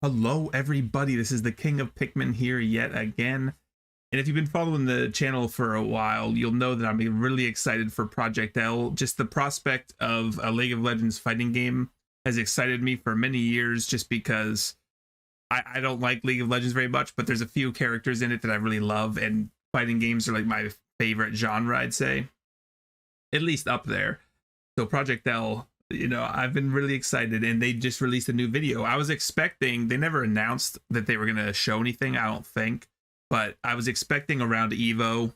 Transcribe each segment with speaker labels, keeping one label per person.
Speaker 1: Hello everybody, this is the King of Pikmin here yet again. And if you've been following the channel for a while, you'll know that I'm really excited for Project L. Just the prospect of a League of Legends fighting game has excited me for many years, just because I don't like League of Legends very much, but there's a few characters in it that I really love, and fighting games are like my favorite genre, I'd say. At least up there. So Project L, you know, I've been really excited, and they just released a new video. I was expecting, they never announced that they were going to show anything, I don't think, but I was expecting around Evo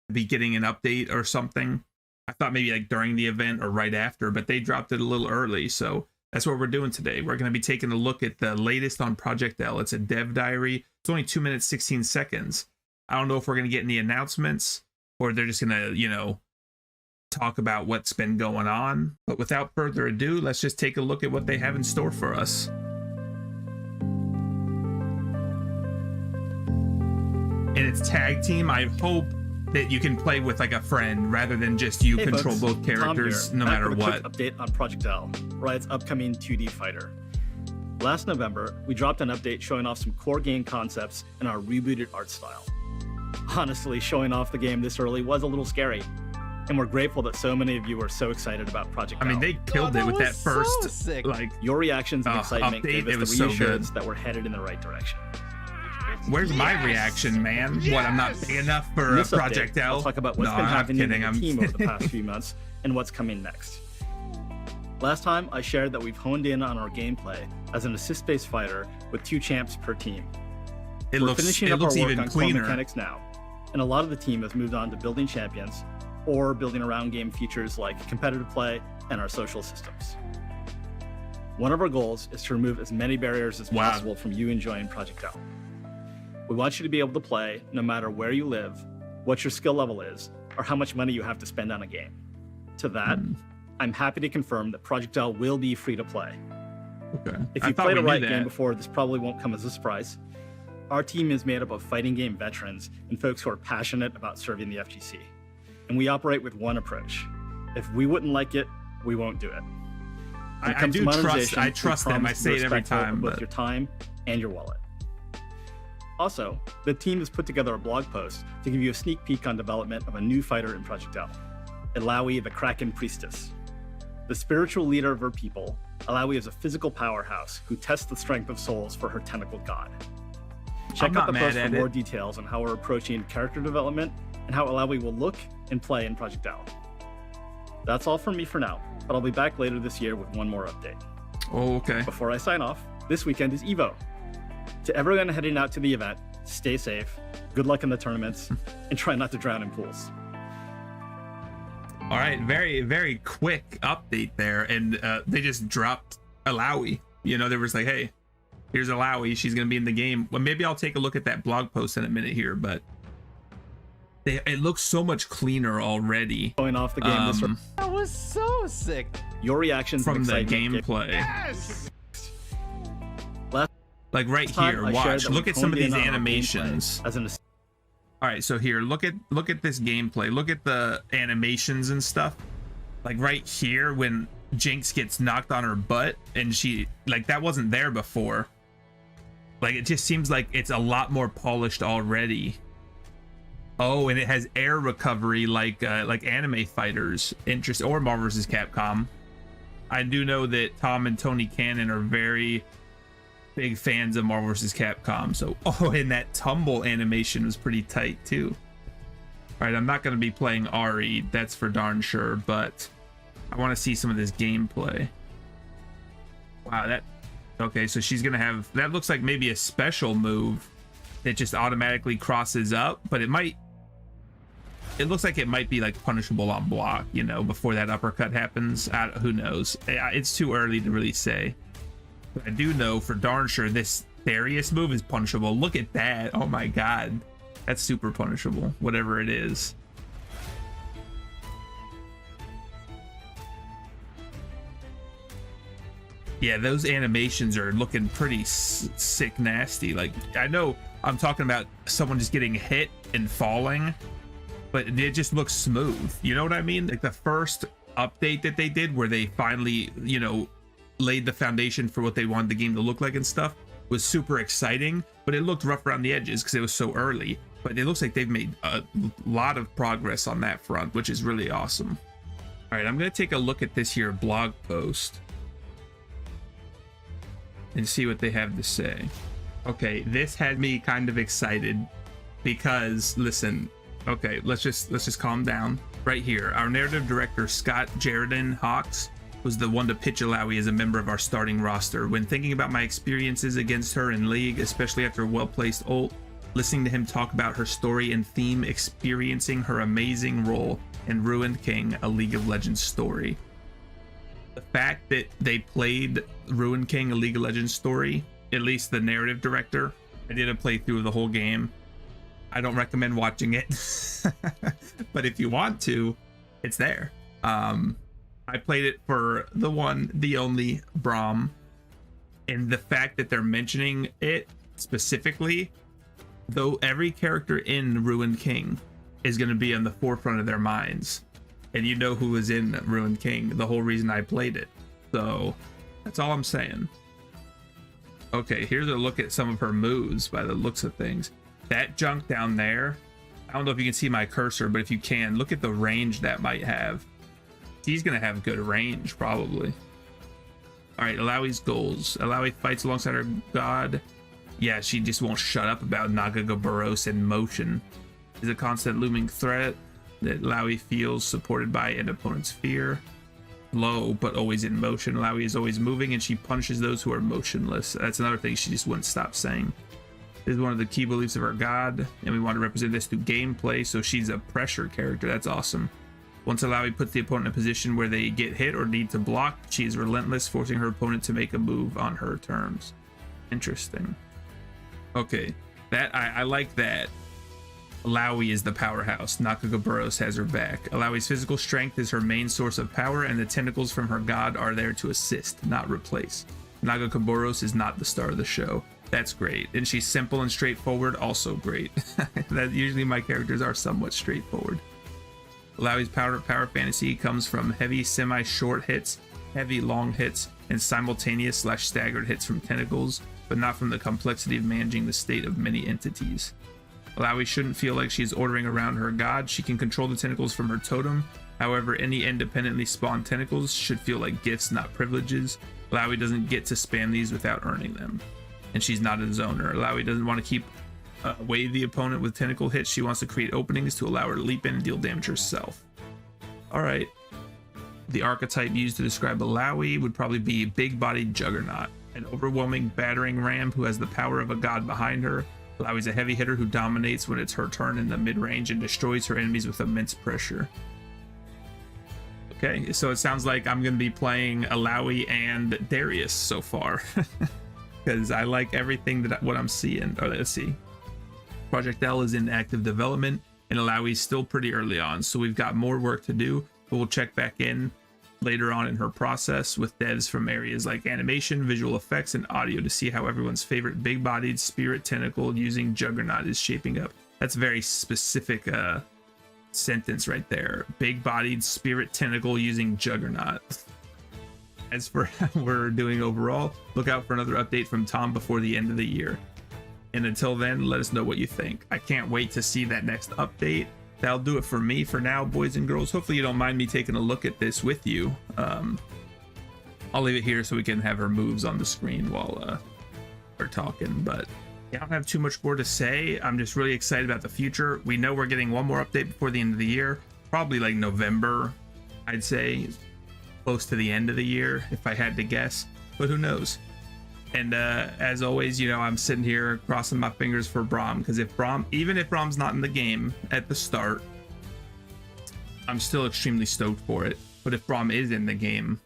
Speaker 1: to be getting an update or something. I thought maybe like during the event or right after, but they dropped it a little early. So that's what we're doing today. We're going to be taking a look at the latest on Project L. It's a dev diary. It's only 2 minutes, 16 seconds. I don't know if we're going to get any announcements or they're just going to, you know, talk about what's been going on. But without further ado, let's just take a look at what they have in store for us. And it's tag team. I hope that you can play with like a friend rather than just you control
Speaker 2: folks,
Speaker 1: both characters no matter what.
Speaker 2: Quick update on Project L, Riot's upcoming 2D fighter. Last November, we dropped an update showing off some core game concepts and our rebooted art style. Honestly, showing off the game this early was a little scary, and we're grateful that so many of you were so excited about Project L.
Speaker 1: I mean, they killed it with that first, like,
Speaker 2: your reactions and excitement
Speaker 1: update.
Speaker 2: gave us
Speaker 1: It was
Speaker 2: the
Speaker 1: so
Speaker 2: reassurance
Speaker 1: good.
Speaker 2: that we're headed in the right direction.
Speaker 1: Where's my reaction, man? What, I'm not big enough for
Speaker 2: In this
Speaker 1: Project
Speaker 2: update,
Speaker 1: L?
Speaker 2: I'll talk about what's
Speaker 1: No,
Speaker 2: been
Speaker 1: I'm not
Speaker 2: happening
Speaker 1: kidding.
Speaker 2: in
Speaker 1: I'm
Speaker 2: the team over the
Speaker 1: kidding.
Speaker 2: past few months and what's coming next. Last time, I shared that we've honed in on our gameplay as an assist-based fighter with 2 champs per team.
Speaker 1: It
Speaker 2: We're
Speaker 1: looks
Speaker 2: finishing up our work
Speaker 1: even
Speaker 2: on core
Speaker 1: cleaner.
Speaker 2: mechanics now, and a lot of the team has moved on to building champions or building around game features like competitive play and our social systems. One of our goals is to remove as many barriers as possible from you enjoying Project L. We want you to be able to play no matter where you live, what your skill level is, or how much money you have to spend on a game. To that, I'm happy to confirm that Project L will be free to play.
Speaker 1: Okay.
Speaker 2: If you played a Riot game before, this probably won't come as a surprise. Our team is made up of fighting game veterans and folks who are passionate about serving the FGC. And we operate with one approach. If we wouldn't like it, we won't do it.
Speaker 1: I do trust them. I say it every time.
Speaker 2: Both your time and your wallet. Also, the team has put together a blog post to give you a sneak peek on development of a new fighter in Project L, Illaoi the Kraken Priestess. The spiritual leader of her people, Illaoi is a physical powerhouse who tests the strength of souls for her tentacled god. Check out the post for more details on how we're approaching character development and how Illaoi will look and play in Project L. That's all from me for now, but I'll be back later this year with one more update.
Speaker 1: Oh, okay.
Speaker 2: Before I sign off, this weekend is Evo. To everyone heading out to the event, stay safe, good luck in the tournaments, and try not to drown in pools.
Speaker 1: All right, very, very quick update there, and they just dropped Illaoi. You know, there was like, hey, here's Illaoi, she's going to be in the game. Well, maybe I'll take a look at that blog post in a minute here, but it looks so much cleaner already.
Speaker 2: Going off the game this round.
Speaker 3: That was so sick.
Speaker 2: Your reactions
Speaker 1: from
Speaker 2: and
Speaker 1: the
Speaker 2: excitement
Speaker 1: gameplay.
Speaker 3: Yes.
Speaker 1: Like right here, watch. Look at some of these animations. All right, so here, look at this gameplay. Look at the animations and stuff. Like right here, when Jinx gets knocked on her butt, and she, like, that wasn't there before. Like, it just seems like it's a lot more polished already. Oh, and it has air recovery like anime fighters. Interesting. Or Marvel vs. Capcom. I do know that Tom and Tony Cannon are very big fans of Marvel vs. Capcom. So, oh, and that tumble animation was pretty tight too. All right, I'm not going to be playing Ari, that's for darn sure, but I want to see some of this gameplay. Wow, okay, so she's going to have, that looks like maybe a special move that just automatically crosses up, but it looks like it might be like punishable on block, you know, before that uppercut happens. Who knows? It's too early to really say. But I do know for darn sure this Darius move is punishable. Look at that. Oh my god. That's super punishable, whatever it is. Yeah, those animations are looking pretty sick nasty. Like, I know I'm talking about someone just getting hit and falling, but it just looks smooth. You know what I mean? Like the first update that they did where they finally, you know, laid the foundation for what they wanted the game to look like and stuff. was super exciting, but it looked rough around the edges because it was so early. But it looks like they've made a lot of progress on that front, which is really awesome. All right, I'm going to take a look at this here blog post and see what they have to say. Okay, this had me kind of excited because, listen, okay, let's just calm down. Right here, our narrative director, Scott Jaredin Hawks, was the one to pitch Illaoi as a member of our starting roster. When thinking about my experiences against her in League, especially after a well-placed ult, listening to him talk about her story and theme, experiencing her amazing role in Ruined King, a League of Legends story. The fact that they played Ruined King, a League of Legends story, at least the narrative director, I did a playthrough of the whole game. I don't recommend watching it, but if you want to, it's there. I played it for the one, the only Braum, and the fact that they're mentioning it specifically, though every character in Ruined King is going to be on the forefront of their minds, and you know who was in Ruined King, the whole reason I played it. So that's all I'm saying. Okay, here's a look at some of her moves by the looks of things. That junk down there, I don't know if you can see my cursor, but if you can, look at the range that might have. He's gonna have good range, probably. All right, Illaoi's goals. Illaoi fights alongside her god. Yeah, she just won't shut up about Nagagaboros in motion. Is a constant looming threat that Illaoi feels, supported by an opponent's fear. Low, but always in motion. Illaoi is always moving, and she punishes those who are motionless. That's another thing she just wouldn't stop saying. This is one of the key beliefs of our god, and we want to represent this through gameplay, so she's a pressure character. That's awesome. Once Illaoi puts the opponent in a position where they get hit or need to block, she is relentless, forcing her opponent to make a move on her terms. Interesting. Okay, that I like that. Illaoi is the powerhouse. Nagagaboros has her back. Illaoi's physical strength is her main source of power, and the tentacles from her god are there to assist, not replace. Nagagaboros is not the star of the show. That's great. And she's simple and straightforward, also great. That usually my characters are somewhat straightforward. Illaoi's power fantasy comes from heavy semi-short hits, heavy long hits, and simultaneous / staggered hits from tentacles, but not from the complexity of managing the state of many entities. Illaoi shouldn't feel like she's ordering around her god. She can control the tentacles from her totem. However, any independently spawned tentacles should feel like gifts, not privileges. Illaoi doesn't get to spam these without earning them. And she's not a zoner. Illaoi doesn't want to keep away the opponent with tentacle hits. She wants to create openings to allow her to leap in and deal damage herself. All right. The archetype used to describe Illaoi would probably be big-bodied juggernaut, an overwhelming battering ram who has the power of a god behind her. Illaoi's a heavy hitter who dominates when it's her turn in the mid-range and destroys her enemies with immense pressure. Okay, so it sounds like I'm going to be playing Illaoi and Darius so far. Because I like everything that what I'm seeing. Oh, let's see. Project L is in active development, and Illaoi is still pretty early on, so we've got more work to do, but we'll check back in later on in her process with devs from areas like animation, visual effects, and audio to see how everyone's favorite big-bodied spirit tentacle using Juggernaut is shaping up. That's a very specific sentence right there. Big-bodied spirit tentacle using Juggernaut. As for how we're doing overall, look out for another update from Tom before the end of the year. And until then, let us know what you think. I can't wait to see that next update. That'll do it for me for now, boys and girls. Hopefully you don't mind me taking a look at this with you. I'll leave it here so we can have her moves on the screen while we're talking. But yeah, I don't have too much more to say. I'm just really excited about the future. We know we're getting one more update before the end of the year. Probably like November, I'd say. Close to the end of the year, if I had to guess. But who knows? And as always, you know, I'm sitting here crossing my fingers for Braum, because even if Braum's not in the game at the start, I'm still extremely stoked for it. But if Braum is in the game,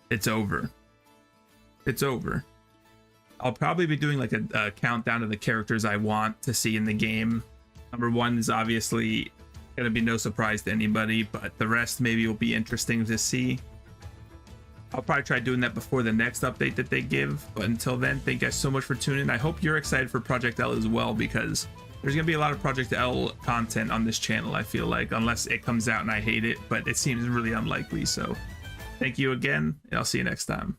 Speaker 1: it's over. It's over. I'll probably be doing like a countdown of the characters I want to see in the game. Number one is obviously gonna be no surprise to anybody, but the rest maybe will be interesting to see. I'll probably try doing that before the next update that they give, but until then, thank you guys so much for tuning in. I hope you're excited for Project L as well, because there's gonna be a lot of Project L content on this channel, I feel like, unless it comes out and I hate it, but it seems really unlikely. So thank you again, and I'll see you next time.